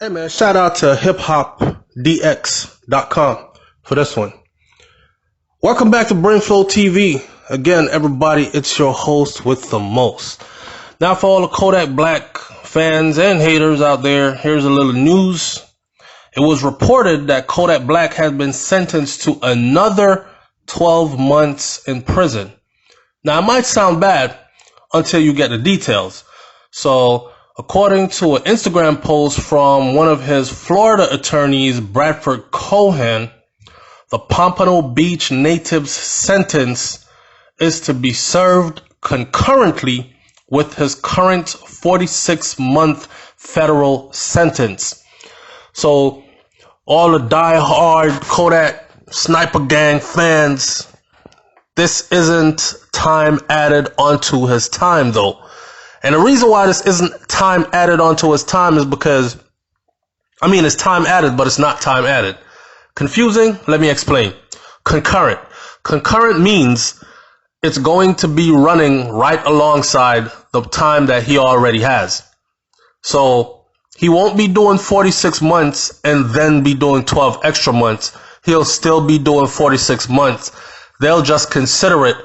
Hey man, shout out to hiphopdx.com for this one. Welcome back to BrainFLoTv. Again, everybody, it's your host with the most. Now for all the Kodak Black fans and haters out there, here's a little news. It was reported that Kodak Black has been sentenced to another 12 months in prison. Now it might sound bad until you get the details. So, according to an Instagram post from one of his Florida attorneys, Bradford Cohen, the Pompano Beach native's sentence is to be served concurrently with his current 46-month federal sentence. So, all the die-hard Kodak Sniper Gang fans, this isn't time added onto his time though. And the reason why this isn't time added onto his time is because, it's time added, but it's not time added. Confusing? Let me explain. Concurrent. Concurrent means it's going to be running right alongside the time that he already has. So he won't be doing 46 months and then be doing 12 extra months. He'll still be doing 46 months. They'll just consider it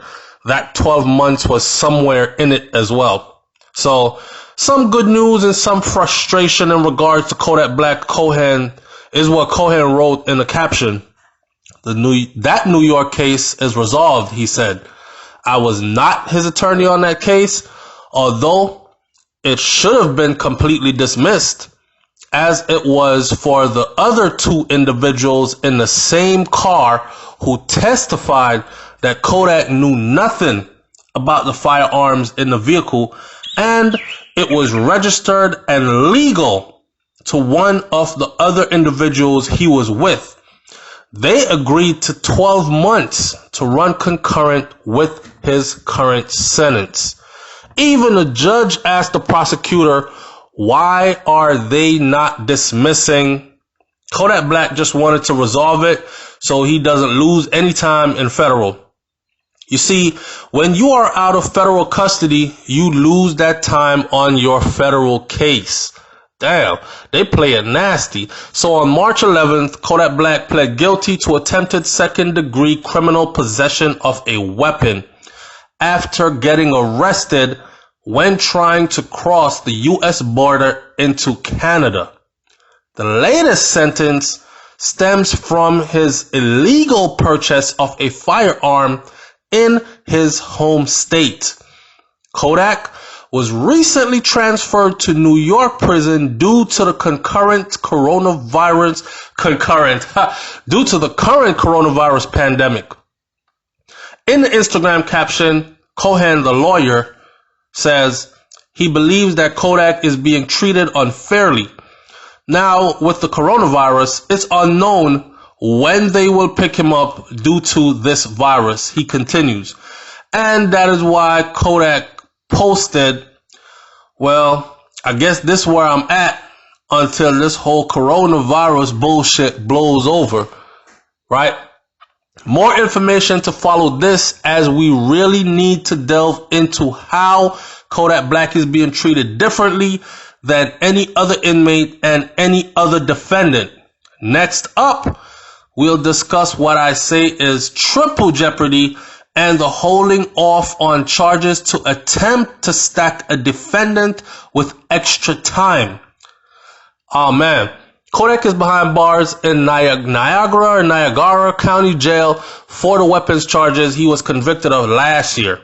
that 12 months was somewhere in it as well. So, some good news and some frustration in regards to Kodak Black. Cohen is what Cohen wrote in the caption. That New York case is resolved, he said. I was not his attorney on that case, although it should have been completely dismissed, as it was for the other two individuals in the same car who testified that Kodak knew nothing about the firearms in the vehicle, and it was registered and legal to one of the other individuals he was with. They agreed to 12 months to run concurrent with his current sentence. Even the judge asked the prosecutor, why are they not dismissing? Kodak Black just wanted to resolve it so he doesn't lose any time in federal. You see, when you are out of federal custody, you lose that time on your federal case. Damn, they play it nasty. So on March 11th, Kodak Black pled guilty to attempted second-degree criminal possession of a weapon after getting arrested when trying to cross the U.S. border into Canada. The latest sentence stems from his illegal purchase of a firearm in his home state. Kodak was recently transferred to New York prison due to the current coronavirus pandemic. In the Instagram caption, Cohen, the lawyer, says he believes that Kodak is being treated unfairly. Now, with the coronavirus, it's unknown when they will pick him up due to this virus, he continues. And that is why Kodak posted, well, I guess this is where I'm at until this whole coronavirus bullshit blows over, right? More information to follow this, as we really need to delve into how Kodak Black is being treated differently than any other inmate and any other defendant. Next up, we'll discuss what I say is triple jeopardy and the holding off on charges to attempt to stack a defendant with extra time. Oh man, Kodak is behind bars in Niagara County Jail for the weapons charges he was convicted of last year.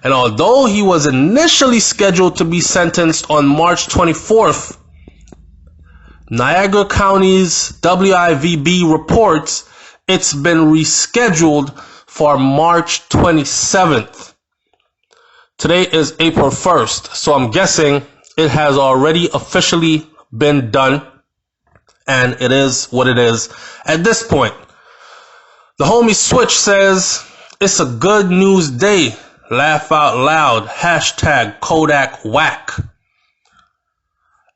And although he was initially scheduled to be sentenced on March 24th, Niagara County's WIVB reports it's been rescheduled for March 27th. Today is April 1st, so I'm guessing it has already officially been done, and it is what it is at this point. The homie Switch says, it's a good news day. Laugh out loud. Hashtag Kodak Whack.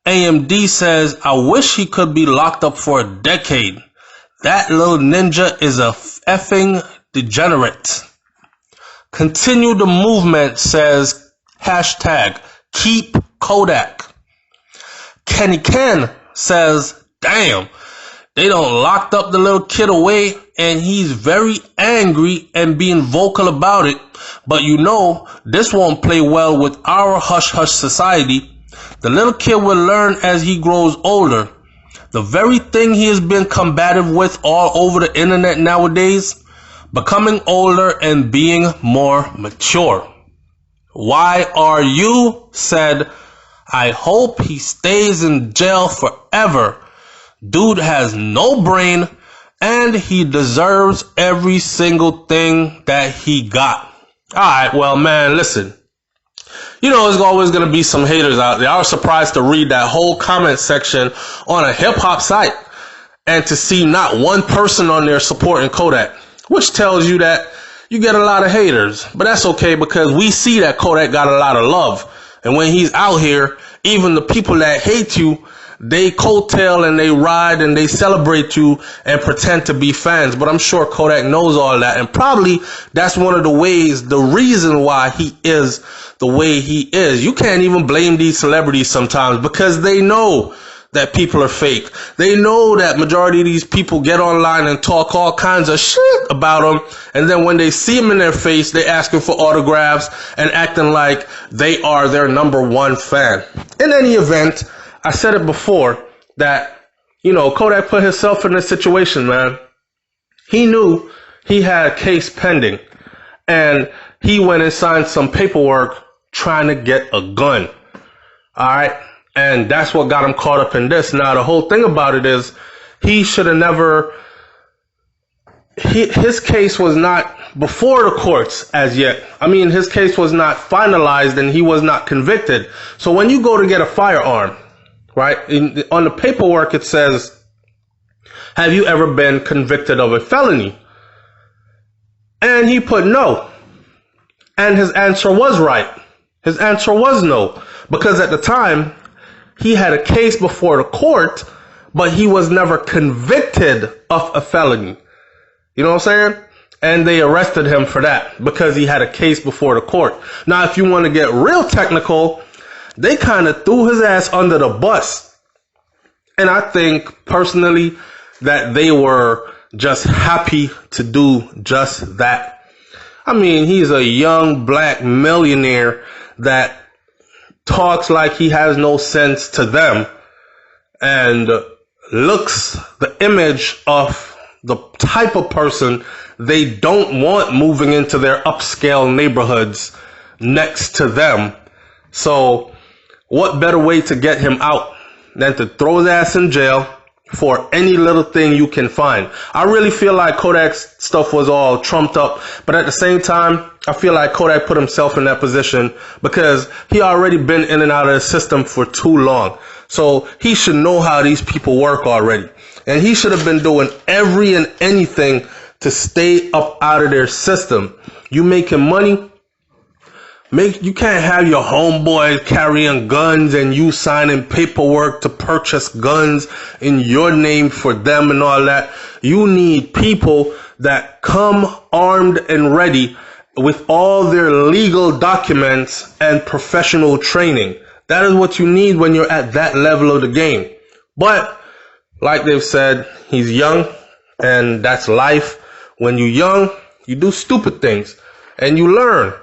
AMD says, I wish he could be locked up for a decade. That little ninja is a effing degenerate. Continue the movement says, hashtag Keep Kodak. Kenny Ken says, damn, they done locked up the little kid away, and he's very angry and being vocal about it. But you know, this won't play well with our hush-hush society. The little kid will learn as he grows older. The very thing he has been combative with all over the internet nowadays, becoming older and being more mature. Why are you said, I hope he stays in jail forever. Dude has no brain and he deserves every single thing that he got. Alright, well man, listen. You know there's always going to be some haters out there. I was surprised to read that whole comment section on a hip-hop site and to see not one person on there supporting Kodak, which tells you that you get a lot of haters. But that's okay because we see that Kodak got a lot of love. And when he's out here, even the people that hate you, they coattail and they ride and they celebrate you and pretend to be fans. But I'm sure Kodak knows all that. And probably that's one of the ways, the reason why he is the way he is. You can't even blame these celebrities sometimes because they know that people are fake. They know that majority of these people get online and talk all kinds of shit about them. And then when they see them in their face, they asking for autographs and acting like they are their number one fan. In any event, I said it before that, you know, Kodak put himself in this situation, man. He knew he had a case pending and he went and signed some paperwork trying to get a gun. All right. And that's what got him caught up in this. Now, the whole thing about it is he should have never, his case was not before the courts as yet. I mean, his case was not finalized and he was not convicted. So when you go to get a firearm, right, on the paperwork, it says, have you ever been convicted of a felony? And he put no. And his answer was right. His answer was no. Because at the time, he had a case before the court, but he was never convicted of a felony. You know what I'm saying? And they arrested him for that because he had a case before the court. Now, if you want to get real technical, they kind of threw his ass under the bus. And I think personally that they were just happy to do just that. I mean, he's a young black millionaire that talks like he has no sense to them and looks the image of the type of person they don't want moving into their upscale neighborhoods next to them. So what better way to get him out than to throw his ass in jail for any little thing you can find. I really feel like Kodak's stuff was all trumped up, but at the same time, I feel like Kodak put himself in that position because he already been in and out of the system for too long. So he should know how these people work already. And he should have been doing every and anything to stay up out of their system. You making money? You can't have your homeboys carrying guns and you signing paperwork to purchase guns in your name for them and all that. You need people that come armed and ready with all their legal documents and professional training. That is what you need when you're at that level of the game. But like they've said, he's young and that's life. When you're young, you do stupid things and you learn.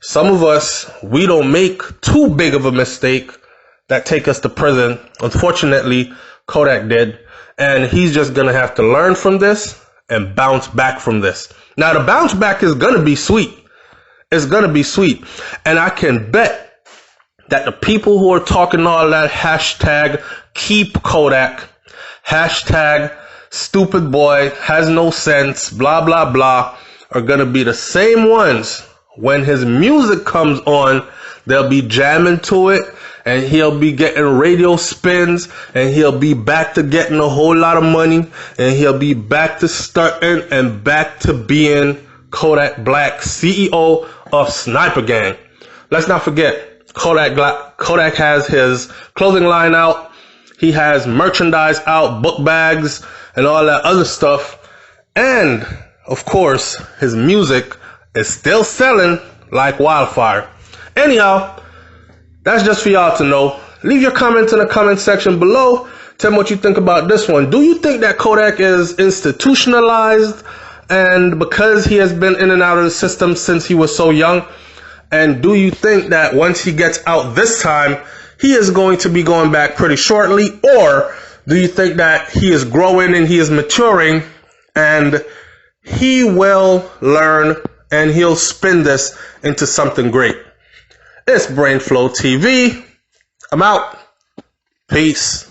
Some of us, we don't make too big of a mistake that take us to prison. Unfortunately, Kodak did. And he's just going to have to learn from this and bounce back from this. Now, the bounce back is going to be sweet. It's going to be sweet. And I can bet that the people who are talking all that hashtag keep Kodak, hashtag stupid boy, has no sense, blah, blah, blah, are going to be the same ones. When his music comes on, they'll be jamming to it and he'll be getting radio spins and he'll be back to getting a whole lot of money and he'll be back to starting and back to being Kodak Black, CEO of Sniper Gang. Let's not forget, Kodak has his clothing line out. He has merchandise out, book bags and all that other stuff. And of course, his music is still selling like wildfire. Anyhow, that's just for y'all to know. Leave your comments in the comment section below. Tell me what you think about this one. Do you think that Kodak is institutionalized, and because he has been in and out of the system since he was so young? And do you think that once he gets out this time, he is going to be going back pretty shortly? Or do you think that he is growing and he is maturing and he will learn and he'll spin this into something great? It's BrainFLoTv. I'm out. Peace.